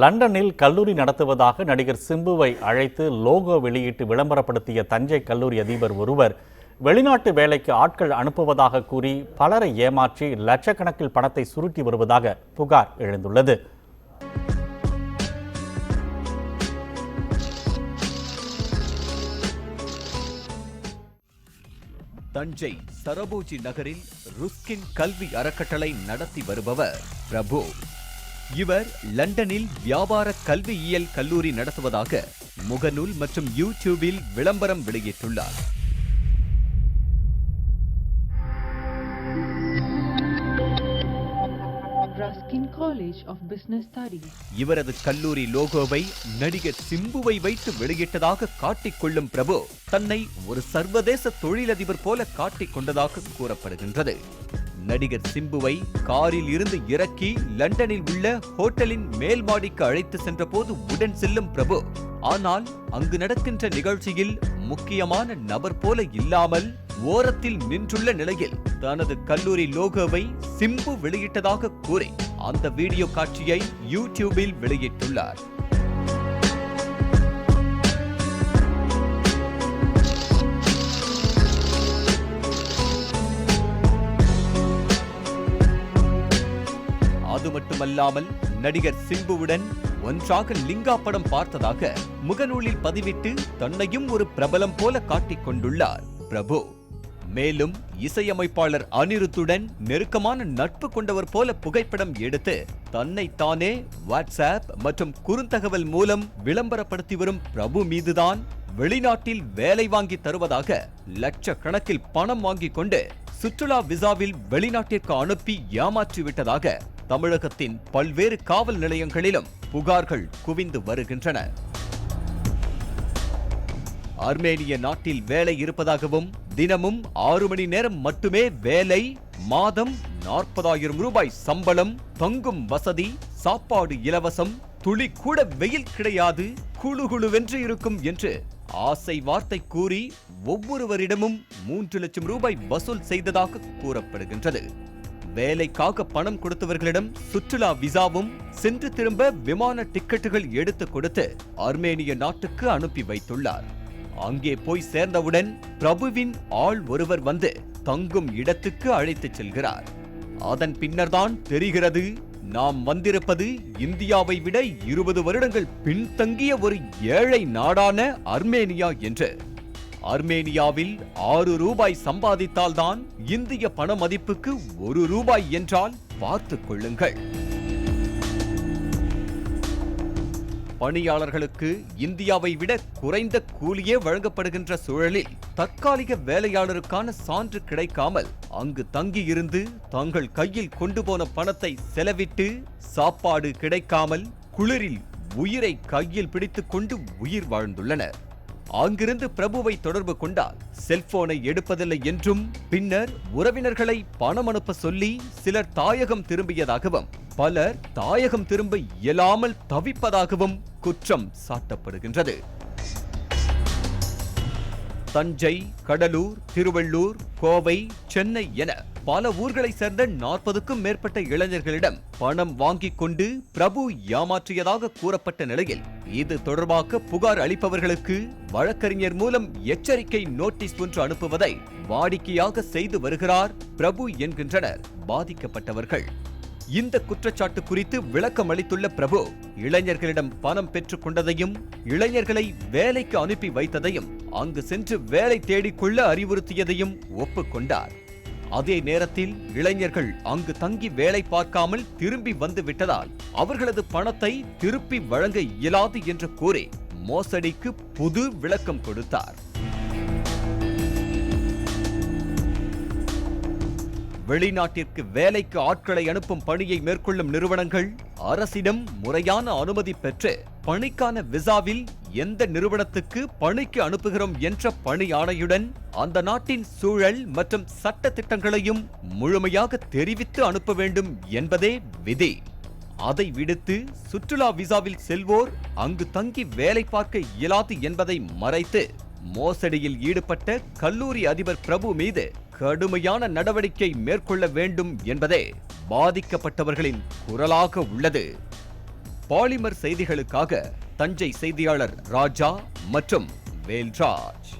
லண்டனில் கல்லூரி நடத்துவதாக நடிகர் சிம்புவை அழைத்து லோகோ வெளியிட்டு விளம்பரப்படுத்திய தஞ்சை கல்லூரி அதிபர் ஒருவர் வெளிநாட்டு வேலைக்கு ஆட்கள் அனுப்புவதாக கூறி பலரை ஏமாற்றி லட்சக்கணக்கில் பணத்தை சுருட்டி வருவதாக புகார் எழுந்துள்ளது. தஞ்சை சரபோஜி நகரில் ருஸ்கின் கல்வி அறக்கட்டளை நடத்தி வருபவர் பிரபு. இவர் லண்டனில் வியாபார கல்வியியல் கல்லூரி நடத்துவதாக முகநூல் மற்றும் யூடியூபில் விளம்பரம் வெளியிட்டுள்ளார். இவரது கல்லூரி லோகோவை நடிகர் சிம்புவை வைத்து வெளியிட்டதாக காட்டிக்கொள்ளும் பிரபு தன்னை ஒரு சர்வதேச தொழிலதிபர் போல காட்டிக் கொண்டதாக கூறப்படுகின்றது. நடிகர் சிம்புவை காரில் இருந்து இறக்கி லண்டனில் உள்ள ஹோட்டலின் மேல் மாடிக்கு அழைத்து சென்ற போது உடன் செல்லும் பிரபு, ஆனால் அங்கு நடக்கின்ற நிகழ்ச்சியில் முக்கியமான நபர் போல இல்லாமல் ஓரத்தில் நின்றுள்ள நிலையில் தனது கல்லூரி லோகோவை சிம்பு வெளியிட்டதாக கூறி அந்த வீடியோ காட்சியை யூடியூபில் வெளியிட்டுள்ளார். அது மட்டுமல்லாமல் நடிகர் சிம்புவுடன் ஒன்றாக லிங்கா படம் பார்த்ததாக முகநூலில் பதிவிட்டு தன்னையும் ஒரு பிரபலம் போல காட்டிக் கொண்டுள்ளார் பிரபு. மேலும் இசையமைப்பாளர் அனிருத்துடன் நெருக்கமான நட்பு கொண்டவர் போல புகைப்படம் எடுத்து தன்னை தானே வாட்ஸ்அப் மற்றும் குறுந்தகவல் மூலம் விளம்பரப்படுத்தி வரும் பிரபு மீதுதான் வெளிநாட்டில் வேலை வாங்கி தருவதாக லட்சக்கணக்கில் பணம் வாங்கிக் கொண்டு சுற்றுலா விசாவில் வெளிநாட்டிற்கு அனுப்பி ஏமாற்றிவிட்டதாக தமிழகத்தின் பல்வேறு காவல் நிலையங்களிலும் புகார்கள் குவிந்து வருகின்றன. ஆர்மேனிய நாட்டில் வேலை இருப்பதாகவும் தினமும் 6 மணி நேரம் மட்டுமே வேலை, மாதம் 40,000 ரூபாய் சம்பளம், தங்கும் வசதி, சாப்பாடு இலவசம், துளி கூட வெயில் கிடையாது, குளுகுளுவென்று இருக்கும் என்று ஆசை வார்த்தை கூறி ஒவ்வொருவரிடமும் 3 லட்சம் ரூபாய் வசூல் செய்ததாக கூறப்படுகின்றது. வேலைக்காக பணம் கொடுத்தவர்களிடம் சுற்றுலா விசாவும் சென்று திரும்ப விமான டிக்கெட்டுகள் எடுத்து கொடுத்து ஆர்மேனிய நாட்டுக்கு அனுப்பி வைத்துள்ளார். அங்கே போய் சேர்ந்தவுடன் பிரபுவின் ஆள் ஒருவர் வந்து தங்கும் இடத்துக்கு அழைத்துச் செல்கிறார். அதன் பின்னர்தான் தெரிகிறது, நாம் வந்திருப்பது இந்தியாவை விட 20 வருடங்கள் பின்தங்கிய ஒரு ஏழை நாடான ஆர்மேனியா என்று. ஆர்மேனியாவில் 6 ரூபாய் சம்பாதித்தால்தான் இந்திய பண மதிப்புக்கு 1 ரூபாய் என்றால் பார்த்துக் கொள்ளுங்கள். பணியாளர்களுக்கு இந்தியாவை விட குறைந்த கூலியே வழங்கப்படுகின்ற சூழலில் தற்காலிக வேலையாளருக்கான சான்று கிடைக்காமல் அங்கு தங்கியிருந்து தங்கள் கையில் கொண்டு போன பணத்தை செலவிட்டு சாப்பாடு கிடைக்காமல் குளிரில் உயிரை கையில் பிடித்துக் கொண்டு உயிர் வாழ்ந்துள்ளனர். அங்கிருந்து பிரபுவை தொடர்பு கொண்டால் செல்போனை எடுப்பதில்லை என்றும், பின்னர் உறவினர்களை பணம் அனுப்ப சொல்லி சிலர் தாயகம் திரும்பியதாகவும் பலர் தாயகம் திரும்ப இயலாமல் தவிப்பதாகவும் குற்றம் சாட்டப்படுகின்றது. தஞ்சை, கடலூர், திருவள்ளூர், கோவை, சென்னை என பல ஊர்களை சேர்ந்த 40க்கும் மேற்பட்ட இளைஞர்களிடம் பணம் வாங்கிக் கொண்டு பிரபு ஏமாற்றியதாக கூறப்பட்ட நிலையில் இது தொடர்பாக புகார் அளிப்பவர்களுக்கு வழக்கறிஞர் மூலம் எச்சரிக்கை நோட்டீஸ் ஒன்று அனுப்புவதை வாடிக்கையாக செய்து வருகிறார் பிரபு என்கின்றனர் பாதிக்கப்பட்டவர்கள். இந்த குற்றச்சாட்டு குறித்து விளக்கம் அளித்துள்ள பிரபு, இளைஞர்களிடம் பணம் பெற்றுக் கொண்டதையும் இளைஞர்களை வேலைக்கு அனுப்பி வைத்ததையும் அங்கு சென்று வேலை தேடிக்கொள்ள அறிவுறுத்தியதையும் ஒப்புக்கொண்டார். அதே நேரத்தில் இளைஞர்கள் அங்கு தங்கி வேலை பார்க்காமல் திரும்பி வந்து விட்டதால் அவர்களது பணத்தை திருப்பி வழங்க இயலாது என்று கூறி மோசடிக்கு புது விளக்கம் கொடுத்தார். வெளிநாட்டிற்கு வேலைக்கு ஆட்களை அனுப்பும் பணியை மேற்கொள்ளும் நிறுவனங்கள் அரசிடம் முறையான அனுமதி பெற்று பணிக்கான விசாவில் எந்த நிறுவனத்துக்கு பணிக்கு அனுப்புகிறோம் என்ற பணி ஆணையுடன் அந்த நாட்டின் சூழல் மற்றும் சட்ட திட்டங்களையும் முழுமையாக தெரிவித்து அனுப்ப வேண்டும் என்பதே விதி. அதை விடுத்து சுற்றுலா விசாவில் செல்வோர் அங்கு தங்கி வேலை பார்க்க இயலாது என்பதை மறைத்து மோசடியில் ஈடுபட்ட கல்லூரி அதிபர் பிரபு மீது கடுமையான நடவடிக்கை மேற்கொள்ள வேண்டும் என்பதே பாதிக்கப்பட்டவர்களின் குரலாக உள்ளது. பாலிமர் செய்திகளுக்காக தஞ்சை செய்தியாளர் ராஜா மற்றும் வேல்ராஜ்.